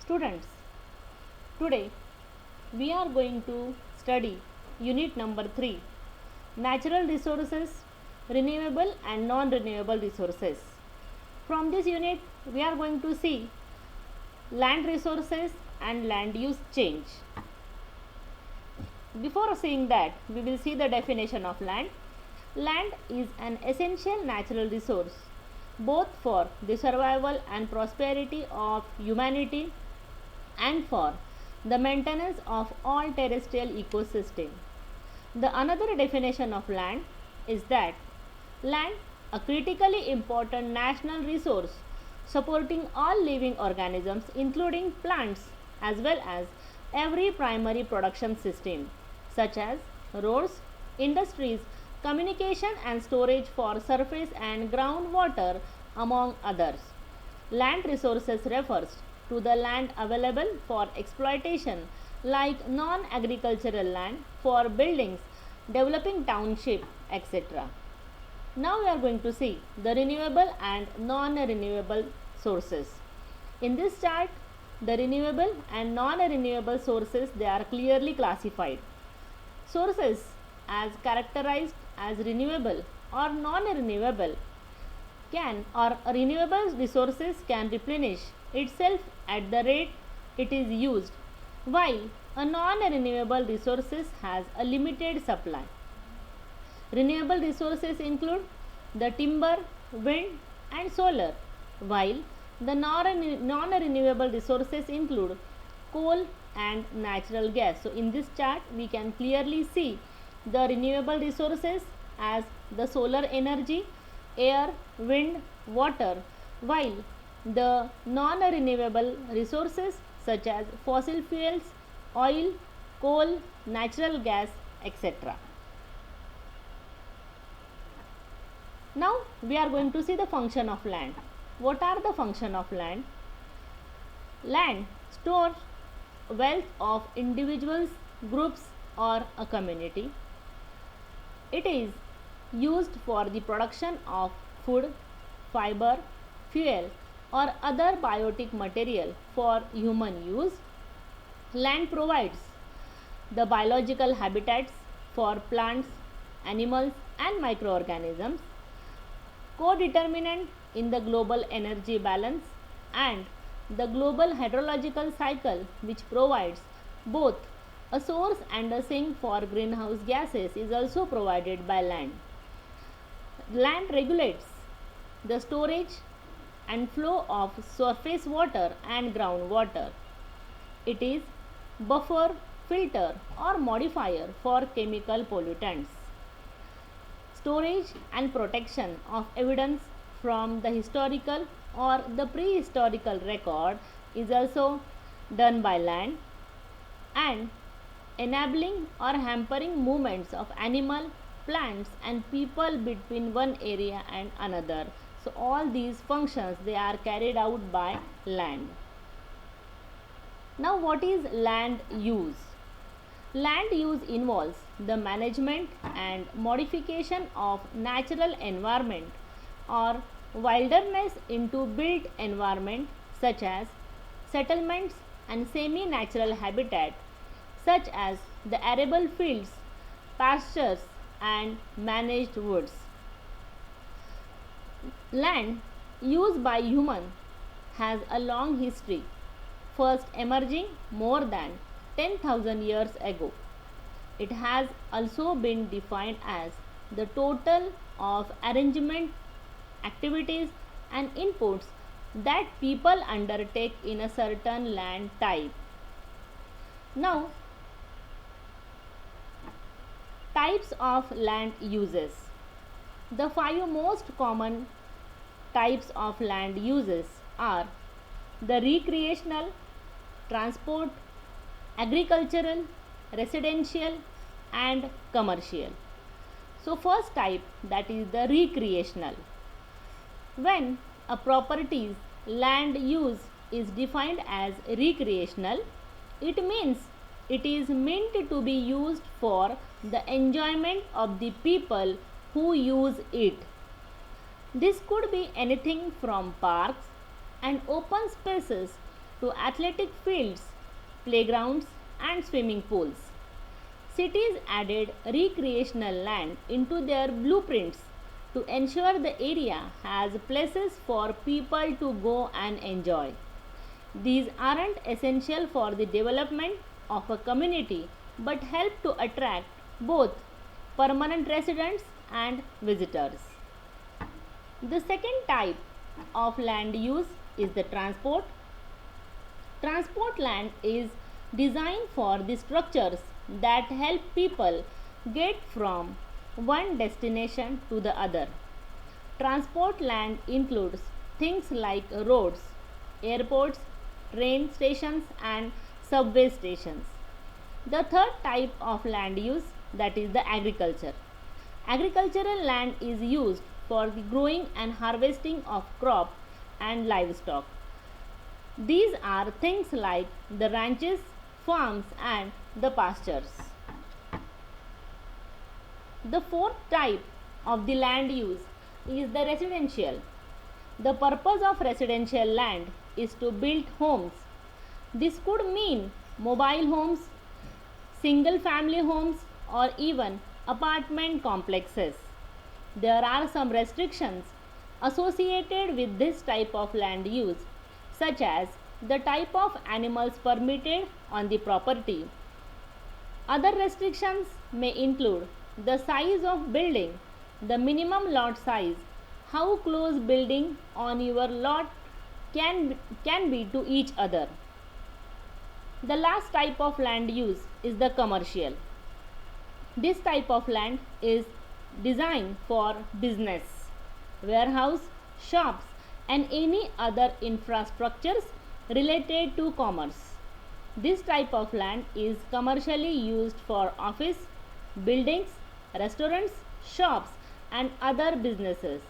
Students, today we are going to study unit number 3, natural resources, renewable and non-renewable resources. From this unit we are going to see land resources and land use change. Before seeing that, we will see the definition of land. Land is an essential natural resource both for the survival and prosperity of humanity and for the maintenance of all terrestrial ecosystem. The another definition of land is that land a critically important national resource supporting all living organisms including plants as well as every primary production system such as roads, industries, communication and storage for surface and groundwater among others. Land resources refers to the land available for exploitation like non-agricultural land for buildings, developing township, etc. Now we are going to see the renewable and non-renewable sources. In this chart, the renewable and non-renewable sources, they are clearly classified. Sources as characterized as renewable or non-renewable can or renewable resources can replenish itself at the rate it is used, while a non-renewable resources has a limited supply. Renewable resources include the timber, wind and solar, while the non-renewable resources include coal and natural gas. So in this chart we can clearly see the renewable resources as the solar energy, air, wind, water, while the non-renewable resources such as fossil fuels, oil, coal, natural gas, etc. Now we are going to see the function of land. What are the function of land? Land stores wealth of individuals, groups or a community. It is used for the production of food, fiber, fuel or other biotic material for human use. Land provides the biological habitats for plants, animals and microorganisms, co-determinant in the global energy balance and the global hydrological cycle, which provides both a source and a sink for greenhouse gases, is also provided by land. Land regulates the storage and flow of surface water and groundwater. It is buffer, filter or modifier for chemical pollutants. Storage and protection of evidence from the historical or the prehistorical record is also done by land, and enabling or hampering movements of animal, plants and people between one area and another. So all these functions, they are carried out by land. Now what is land use? Land use involves the management and modification of natural environment or wilderness into built environment such as settlements and semi-natural habitat such as the arable fields, pastures and managed woods. Land used by human has a long history, first emerging more than 10,000 years ago. It has also been defined as the total of arrangement, activities and inputs that people undertake in a certain land type. Now, types of land uses. The 5 most common types of land uses are the recreational, transport, agricultural, residential and commercial. So first type, that is the recreational. When a property's land use is defined as recreational, it means it is meant to be used for the enjoyment of the people who use it. This could be anything from parks and open spaces to athletic fields, playgrounds, and swimming pools. Cities added recreational land into their blueprints to ensure the area has places for people to go and enjoy. These aren't essential for the development of a community but help to attract both permanent residents and visitors. The second type of land use is the transport. Transport land is designed for the structures that help people get from one destination to the other. Transport land includes things like roads, airports, train stations, and subway stations. The third type of land use, that is the agriculture. Agricultural land is used for the growing and harvesting of crop and livestock. These are things like the ranches, farms, and the pastures. The fourth type of the land use is the residential. The purpose of residential land is to build homes. This could mean mobile homes, single family homes, or even apartment complexes. There are some restrictions associated with this type of land use, such as the type of animals permitted on the property. Other restrictions may include the size of building, the minimum lot size, how close building on your lot can be to each other. The last type of land use is the commercial. This type of land is designed for business, warehouse, shops, and any other infrastructures related to commerce. This type of land is commercially used for office, buildings, restaurants, shops, and other businesses.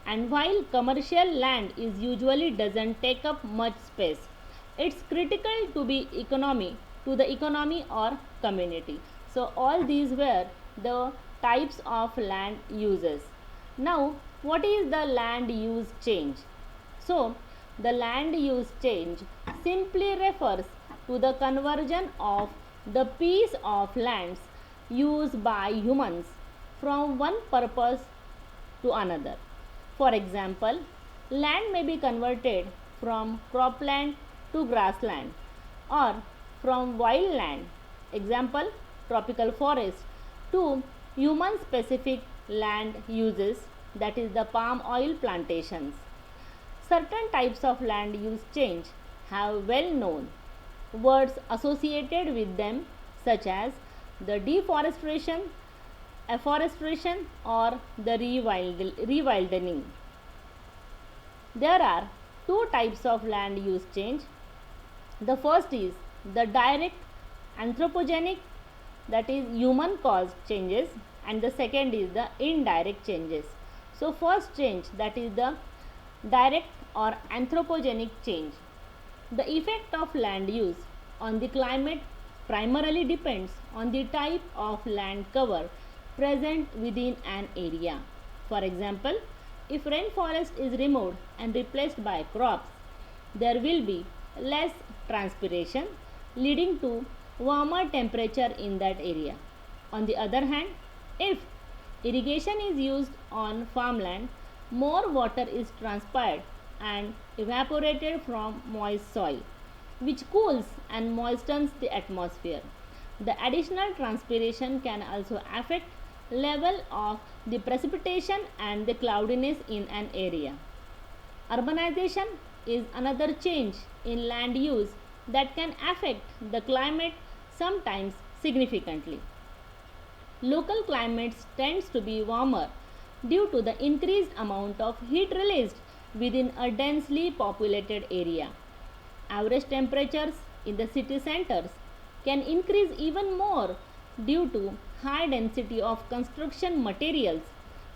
And while commercial land is usually doesn't take up much space, it's critical to the economy or community. So all these were the types of land uses. Now, what is the land use change? So, the land use change simply refers to the conversion of the piece of lands used by humans from one purpose to another. For example, land may be converted from cropland to grassland or from wild land, example tropical forest, to human specific land uses, that is the palm oil plantations. Certain types of land use change have well known words associated with them, such as the deforestation, afforestation, or the rewilding. There are two types of land use change. The first is the direct anthropogenic, that is human caused changes, and the second is the indirect changes. So first change, that is the direct or anthropogenic change. The effect of land use on the climate primarily depends on the type of land cover present within an area. For example, if rainforest is removed and replaced by crops, there will be less transpiration, leading to warmer temperature in that area. On the other hand, if irrigation is used on farmland, more water is transpired and evaporated from moist soil, which cools and moistens the atmosphere. The additional transpiration can also affect level of the precipitation and the cloudiness in an area. Urbanization is another change in land use that can affect the climate, sometimes significantly. Local climates tends to be warmer due to the increased amount of heat released within a densely populated area. Average temperatures in the city centers can increase even more due to high density of construction materials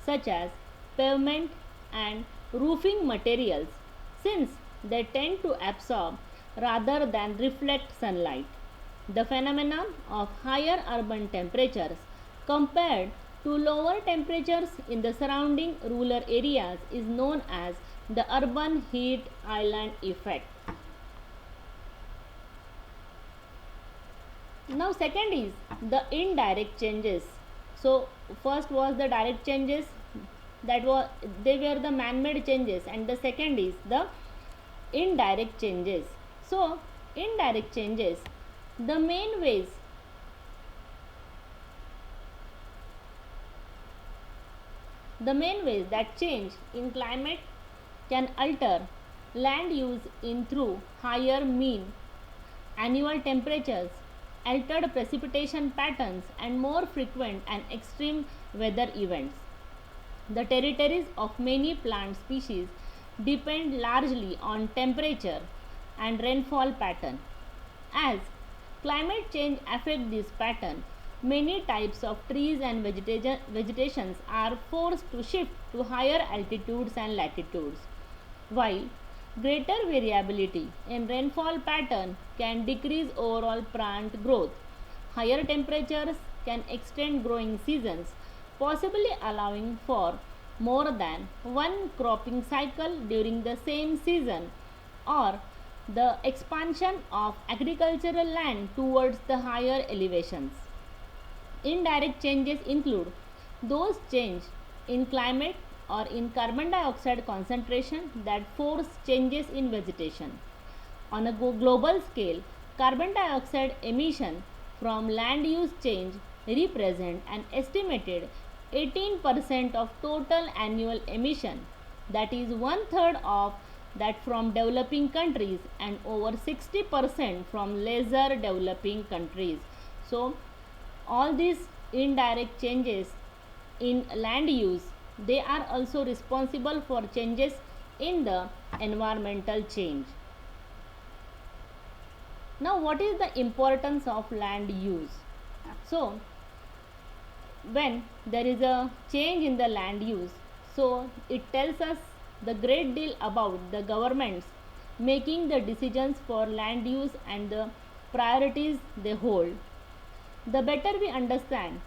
such as pavement and roofing materials, since they tend to absorb rather than reflect sunlight. The phenomenon of higher urban temperatures compared to lower temperatures in the surrounding rural areas is known as the urban heat island effect. Now second is the indirect changes. So first was the direct changes, that was they were the man-made changes, and the second is the indirect changes. So indirect changes, the main ways that change in climate can alter land use in through higher mean annual temperatures, altered precipitation patterns, and more frequent and extreme weather events. The territories of many plant species depend largely on temperature and rainfall pattern. As climate change affects this pattern, many types of trees and vegetations are forced to shift to higher altitudes and latitudes, while greater variability in rainfall pattern can decrease overall plant growth. Higher temperatures can extend growing seasons, possibly allowing for more than one cropping cycle during the same season, or the expansion of agricultural land towards the higher elevations. Indirect changes include those change in climate or in carbon dioxide concentration that force changes in vegetation. On a global scale, carbon dioxide emission from land use change represent an estimated 18% of total annual emission, that is one third of that from developing countries and over 60% from lesser developing countries. So all these indirect changes in land use, they are also responsible for changes in the environmental change. Now what is the importance of land use? So when there is a change in the land use, so it tells us the great deal about the governments making the decisions for land use and the priorities they hold. The better we understand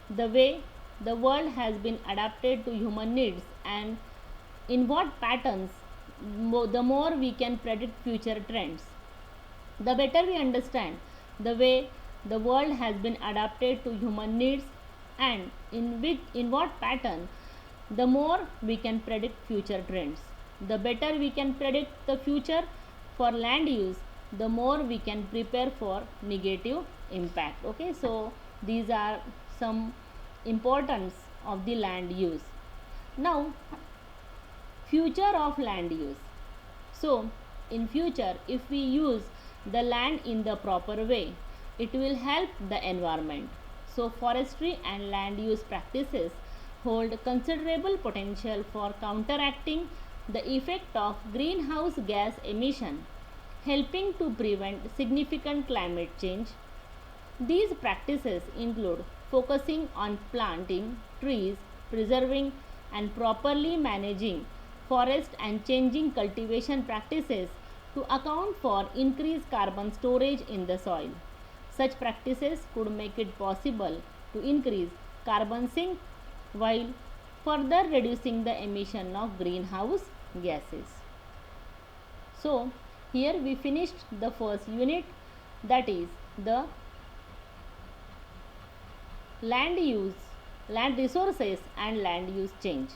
the way the world has been adapted to human needs and in what patterns, the more we can predict future trends. The better we understand the way the world has been adapted to human needs and in what pattern, the more we can predict future trends. The better we can predict the future for land use, the more we can prepare for negative impact. Okay, so these are some importance of the land use. Now future of land use. So in future, if we use the land in the proper way, it will help the environment. So forestry and land use practices hold considerable potential for counteracting the effect of greenhouse gas emission, helping to prevent significant climate change. These practices include focusing on planting trees, preserving and properly managing forest, and changing cultivation practices to account for increased carbon storage in the soil. Such practices could make it possible to increase carbon sink while further reducing the emission of greenhouse gases. So here we finished the first unit, that is the land use, land resources and land use change.